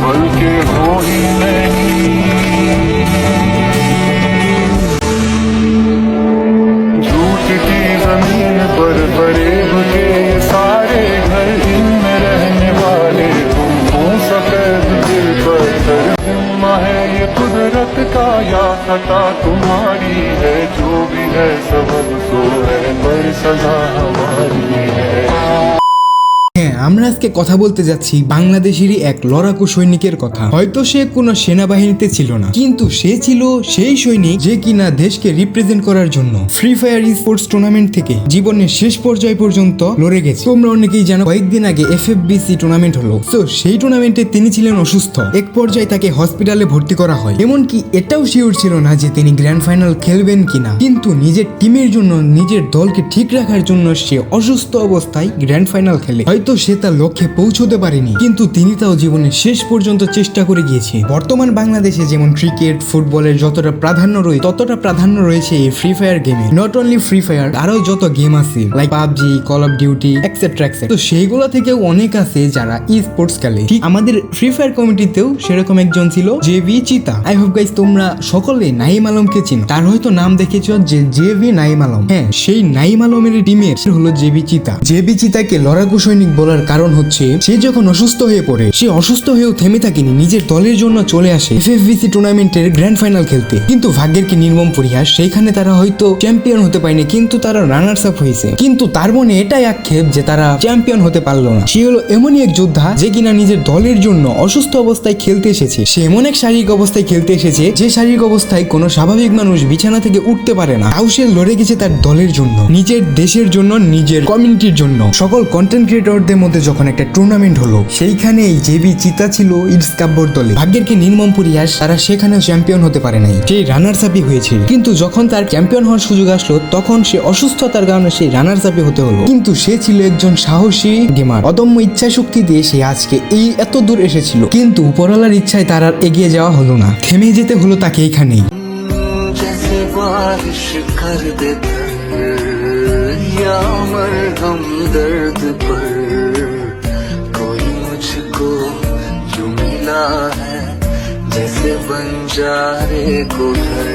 बल्कि हो ही नहीं। झूठ की जमीन पर फरेब के सारे घर, इनमें रहने वाले तुमको सफेद दिल पत्थर। जिम्मा है ये कुदरत का या खता तुम्हारी है, जो भी है सबब सो है पर सजा हमारी है। হ্যাঁ, আমরা আজকে কথা বলতে যাচ্ছি বাংলাদেশেরই এক লড়াকু সৈনিকের কথা। হয়তো সে কোনো সেনাবাহিনীতে ছিল না, কিন্তু সে ছিল সেই সৈনিক যে কিনা দেশকে রিপ্রেজেন্ট করার জন্য ফ্রি ফায়ার স্পোর্টস টুর্নামেন্ট থেকে জীবনের শেষ পর্যায় পর্যন্ত লড়ে গেছে। তোমরা অনেকেই জানো কয়েকদিন আগে FFBC টুর্নামেন্ট হলো। তো সেই টুর্নামেন্টে তিনি ছিলেন অসুস্থ। এক পর্যায়ে তাকে হসপিটালে ভর্তি করা হয়। এমনকি এটাও শিওর ছিল না যে তিনি গ্র্যান্ড ফাইনাল খেলবেন কিনা, কিন্তু নিজের টিমের জন্য, নিজের দলকে ঠিক রাখার জন্য সে অসুস্থ অবস্থায় গ্র্যান্ড ফাইনাল খেলে। হয়তো সে তার লক্ষ্যে পৌঁছতে পারেনি, কিন্তু তিনি তাও জীবনের শেষ পর্যন্ত চেষ্টা করে গিয়েছে। বর্তমান বাংলাদেশে যেমন ক্রিকেট, ফুটবলের যতটা প্রাধান্য রয়েছে, ততটা প্রাধান্য রয়েছে এই ফ্রি ফায়ার গেমে। নট অনলি ফ্রি ফায়ার, আরো যত গেম আছে like PUBG, call of duty etcetera etcetera. তো সেইগুলো থেকেও অনেক আছে যারা ই স্পোর্টস খেলে। ঠিক আমাদের ফ্রি ফায়ার কমিটিতেও সেরকম একজন ছিল জেবি চিতা। আই হোপ গাইস তোমরা সকলে নাইম আলমকে চিনো। তার হয়তো নাম দেখেছো যে জেবি নাইম আলম। হ্যাঁ, সেই নাইম আলমের টিমের হলো জেবি চিতা। জেবি চিতাকে লড়াকু সৈনিক বলার কারণ হচ্ছে সে যখন অসুস্থ হয়ে পড়ে, সে অসুস্থ হয়েও থেমে থাকেনি, নিজের দলের জন্য চলে আসে FFBC টুর্নামেন্টের গ্র্যান্ড ফাইনাল খেলতে। কিন্তু ভাগ্যের কি নির্মম পরিহাস, সেইখানে তারা হয়তো চ্যাম্পিয়ন হতে পারেনি, কিন্তু তারা রানার্স আপ হয়েছে। কিন্তু তার মনে এটাই আক্ষেপ যে তারা চ্যাম্পিয়ন হতে পারলো না। সে হলো এমনই এক যোদ্ধা যে কিনা নিজের দলের জন্য অসুস্থ অবস্থায় খেলতে এসেছে। সে এমন এক শারীরিক অবস্থায় খেলতে এসেছে যে শারীরিক অবস্থায় কোনো স্বাভাবিক মানুষ বিছানা থেকে উঠতে পারে না। তাও সে লড়ে গেছে তার দলের জন্য, নিজের দেশের জন্য, নিজের কমিউনিটির জন্য। সকল কন্টেন্ট ক্রিয়েটরদের মধ্যে যখন একটা টুর্নামেন্ট হলো, সেইখানে এই জেবি চিতা ছিল ইটস কাব্বর দলে। ভাগ্যের কি নির্মম পরিহাস, তারা সেখানেও চ্যাম্পিয়ন হতে পারে নাই, সেই রানার্স আপই হয়েছে। কিন্তু যখন তার চ্যাম্পিয়ন হওয়ার সুযোগ আসলো, তখন সে অসুস্থতার কারণে সেই রানার্স আপই হতে হলো। কিন্তু সে ছিল একজন সাহসী গেমার, অদম্য ইচ্ছা শক্তি দিয়ে সে আজকে এই এত দূর এসেছিল। কিন্তু উপরওয়ালার ইচ্ছায় তার আর এগিয়ে যাওয়া হলো না, থেমে যেতে হলো তাকে এখানেই। जैसे बंजारे को घर।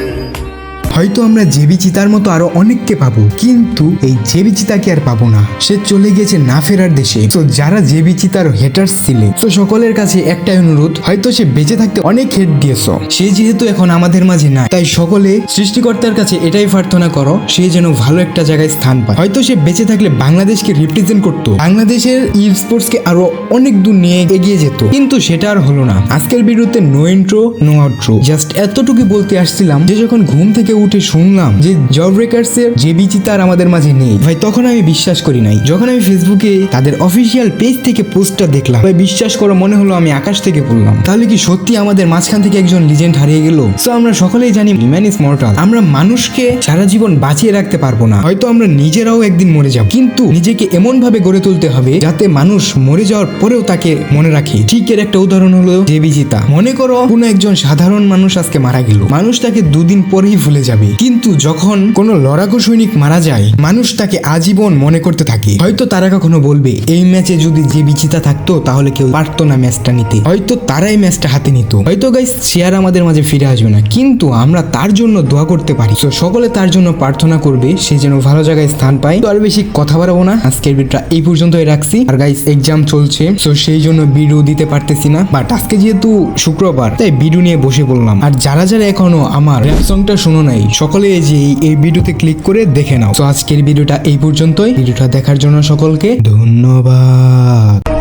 হয়তো আমরা জেবি চিতার মতো আরো অনেককে পাবো, কিন্তু এই জেবি চিতাকে আর পাবো না। সে চলে গেছে না ফেরার দেশে। তো যারা জেবি চিতার হেটার্স ছিলে, তো সকলের কাছে একটাই অনুরোধ, হয়তো সে বেঁচে থাকতে অনেক হেট দিয়েছ, সে যেহেতু এখন আমাদের মাঝে না, তাই সকলে সৃষ্টিকর্তার কাছে এটাই প্রার্থনা করো সে যেন ভালো একটা জায়গায় স্থান পায়। হয়তো সে বেঁচে থাকলে বাংলাদেশকে রিপ্রেজেন্ট করতো, বাংলাদেশের ই স্পোর্টস কে আরো অনেক দূর নিয়ে এগিয়ে যেত, কিন্তু সেটা আর হলো না। আজকের ভিডিওতে no intro no outro, just এতটুকু বলতে আসছিলাম যে যখন ঘুম থেকে উঠে শুনলাম যে জব ব্রেকার্স এর জেবি চিতার আমাদের মাঝে নেই, ভাই তখন আমি বিশ্বাস করি নাই। যখন আমি ফেসবুকে তাদের অফিসিয়াল পেজ থেকে পোস্টটা দেখলাম, ভাই বিশ্বাস করো মনে হলো আমি আকাশ থেকে পড়লাম। তাহলে কি সত্যি আমাদের মাঝখান থেকে একজন লিজেন্ড হারিয়ে গেল? সো আমরা সকলেই জানি ম্যান ইজ মর্টাল। আমরা মানুষকে সারা জীবন বাঁচিয়ে রাখতে পারবো না, হয়তো আমরা নিজেরাও একদিন মরে যাব, কিন্তু নিজেকে এমন ভাবে গড়ে তুলতে হবে যাতে মানুষ মরে যাওয়ার পরেও তাকে মনে রাখে। ঠিক এর একটা উদাহরণ হলো জেবি চিতা। মনে করো কোনো একজন সাধারণ মানুষ আজকে মারা গেল, মানুষ তাকে দুদিন পরেই ভুলে যাবে, কিন্তু যখন কোনো লড়াকু সৈনিক মারা যায়, মানুষ তাকে আজীবন মনে করতে থাকে। হয়তো তারা কখনো বলবে এই ম্যাচে যদি জেবি চিতা থাকতো তাহলে কেউ পারতো না ম্যাচটা নিতে, হয়তো তারাই ম্যাচটা হাতে নিত। হয়তো গাইস সে আর আমাদের মাঝে ফিরে আসবে না, কিন্তু আমরা তার জন্য দোয়া করতে পারি। তো সকলে তার জন্য প্রার্থনা করবে সে যেন ভালো জায়গায় স্থান পায়। তো আর বেশি কথা বাড়াবো না, আজকের ভিডিওটা এই পর্যন্তই রাখছি। আর গাইস এক্সাম চলছে, তো সেই জন্য ভিডিও দিতে পারতেছি না, বাট আজকে যেহেতু শুক্রবার তাই ভিডিও নিয়ে বসে পড়লাম। আর যারা যারা এখনো আমার র‍্যাপ সংটা শোনো নাই, সকলে যে এই ভিডিওতে ক্লিক করে দেখে নাও। তো আজকের ভিডিওটা এই পর্যন্তই। ভিডিওটা দেখার জন্য সকলকে ধন্যবাদ।